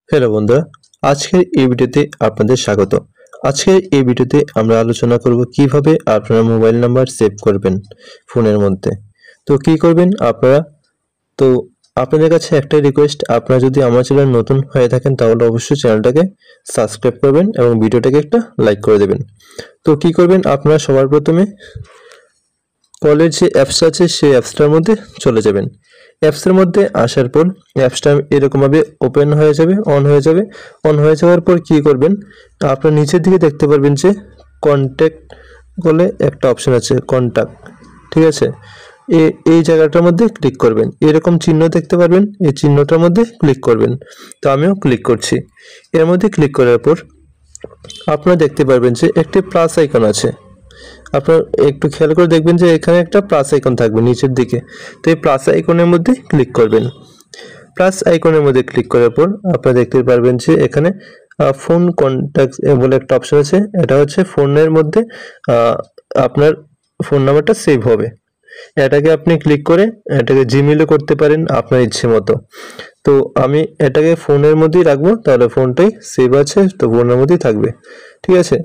Hello বন্ধুরা, আজকের এই ভিডিওতে আপনাদের স্বাগত। আজকের এই ভিডিওতে আমরা আলোচনা করব কিভাবে আপনারা মোবাইল নাম্বার সেভ করবেন ফোনের মধ্যে। তো কি করবেন আপনারা? তো আপনাদের কাছে একটাই রিকোয়েস্ট, আপনারা যদি আমার চ্যানেল নতুন হয়ে থাকেন তাহলে অবশ্যই চ্যানেলটাকে সাবস্ক্রাইব করবেন এবং ভিডিওটাকে একটা লাইক করে দেবেন। তো কি করবেন আপনারা? সবার প্রথমে কলের যে অ্যাপস আছে সেই অ্যাপসটার মধ্যে চলে যাবেন। অ্যাপসের মধ্যে আসার পর অ্যাপসটা এরকমভাবে ওপেন হয়ে যাবে, অন হয়ে যাবে। অন হয়ে যাওয়ার পর কি করবেন, আপনার নিচের দিকে দেখতে পারবেন যে কন্ট্যাক্ট বলে একটা অপশন আছে, কন্ট্যাক্ট, ঠিক আছে। এই জায়গাটার মধ্যে ক্লিক করবেন, এরকম চিহ্ন দেখতে পারবেন, এই চিহ্নটার মধ্যে ক্লিক করবেন। তো আমিও ক্লিক করছি। এর মধ্যে ক্লিক করার পর আপনারা দেখতে পারবেন যে একটি প্লাস আইকন আছে। আপনার একটু খেয়াল করে দেখবেন যে এখানে একটা প্লাস আইকন থাকবে নিচের দিকে। তো এই প্লাস আইকনের মধ্যে ক্লিক করবেন। প্লাস আইকনের মধ্যে ক্লিক করার পর আপনারা দেখতে পারবেন যে এখানে ফোন কন্ট্যাক্ট বলে একটা অপশন আছে। এটা হচ্ছে ফোনের মধ্যে আপনার ফোন নাম্বারটা সেভ হবে। এটাকে আপনি ক্লিক করে এটাকে জিমেইলে করতে পারেন আপনার ইচ্ছে মতো। তো আমি এটাকে ফোনের মধ্যেই রাখবো, তাহলে ফোনটাই সেভ আছে, তো ফোনের মধ্যেই থাকবে, ঠিক আছে।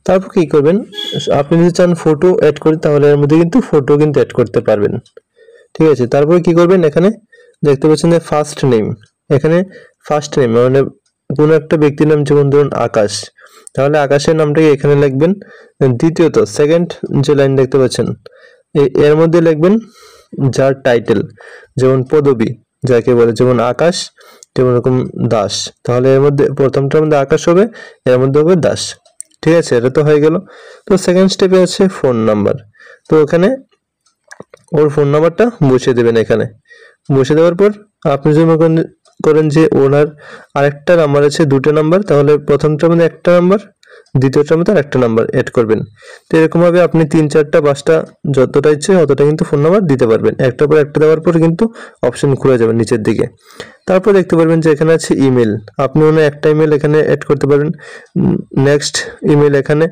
তারপর কি করবেন, আপনি যদি চান ফটো অ্যাড করতে তাহলে এর মধ্যে কিন্তু ফটো কিন্তু অ্যাড করতে পারবেন, ঠিক আছে। তারপরে কি করবেন, এখানে দেখতে পাচ্ছেন যে ফার্স্ট নেম, এখানে ফার্স্ট নেম মানে কোনো একটা ব্যক্তির নাম, যেমন ধরুন আকাশ, তাহলে আকাশের নামটাকে এখানে লিখবেন। দ্বিতীয়ত সেকেন্ড যে লাইন দেখতে পাচ্ছেন এর মধ্যে লিখবেন যার টাইটেল, যেমন পদবী যাকে বলে, যেমন আকাশ, যেমন এরকম দাস, তাহলে এর মধ্যে প্রথমটার মধ্যে আকাশ হবে, এর মধ্যে হবে দাস, ঠিক আছে। এটা তো হয়ে গেল। তো সেকেন্ড স্টেপে আছে ফোন নাম্বার। তো ওখানে ওর ফোন নাম্বারটা বসিয়ে দেবেন। এখানে বসিয়ে দেওয়ার পর আপনি যদি মনে করেন যে ওনার আরেকটা নাম্বার আছে, দুটো নাম্বার, তাহলে প্রথমটার মধ্যে একটা নাম্বার, দ্বিতীয়টার মধ্যে আরেকটা নাম্বার অ্যাড করবেন। তো এরকমভাবে আপনি 3, 4টা 5টা যতটা ইচ্ছে অতটা কিন্তু ফোন নাম্বার দিতে পারবেন। একটার পর একটা দেওয়ার পর কিন্তু অপশন খুলে যাবে নিচের দিকে। তারপর দেখতে পারবেন যে এখানে আছে ইমেল, আপনি মনে একটা ইমেল এখানে অ্যাড করতে পারবেন, নেক্সট ইমেল এখানে,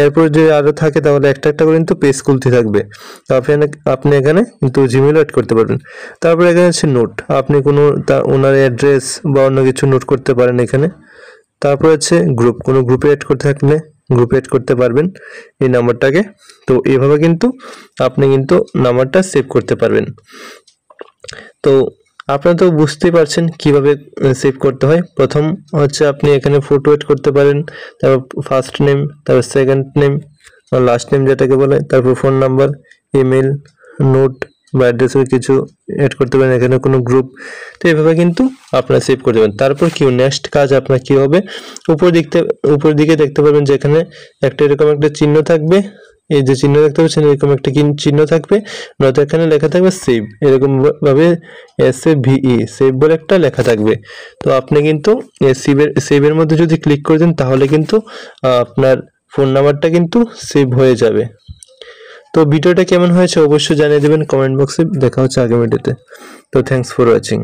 এরপর যে আরও থাকে তাহলে একটা একটা করে কিন্তু পেজ খুলতে থাকবে। তো আপনি এখানে কিন্তু জিমেল অ্যাড করতে পারবেন। তারপর এখানে আছে নোট, আপনি কোনো ওনার অ্যাড্রেস বা অন্য কিছু নোট করতে পারেন এখানে। তারপর আছে গ্রুপ, কোনো গ্রুপে অ্যাড করতে থাকলে গ্রুপে অ্যাড করতে পারবেন এই নাম্বারটাকে। তো এভাবে কিন্তু আপনি কিন্তু নাম্বারটা সেভ করতে পারবেন। তো আপনারা তো বুঝতেই পারছেন কিভাবে সেভ করতে হয়। প্রথম হচ্ছে আপনি এখানে ফটো অ্যাড করতে পারেন, তারপর ফার্স্ট নেম, তারপর সেকেন্ড নেম, লাস্ট নেম যেটাকে বলে, তারপর ফোন নাম্বার, ইমেল, নোট বা অ্যাড্রেসের কিছু অ্যাড করতে পারেন, এখানে কোনো গ্রুপ। তো এইভাবে কিন্তু আপনারা সেভ করতে পারেন। তারপর কি নেক্সট কাজ আপনার কি হবে, উপর দিকে দেখতে পাবেন যে এখানে একটা এরকম একটা চিহ্ন থাকবে, এই যে চিহ্ন দেখতে পাচ্ছেন এরকম একটা চিহ্ন থাকবে, নয়তো এখানে লেখা থাকবে সেভ, এরকম ভাবে SAVE সেভ বলে একটা লেখা থাকবে। তো আপনি কিন্তু সেভের মধ্যে যদি ক্লিক করে দেন তাহলে কিন্তু আপনার ফোন নাম্বারটা কিন্তু সেভ হয়ে যাবে। তো ভিডিওটা কেমন হয়েছে অবশ্যই জানিয়ে দেবেন কমেন্ট বক্সে। দেখা হচ্ছে আগামী ভিডিওতে। তো থ্যাঙ্কস ফর ওয়াচিং।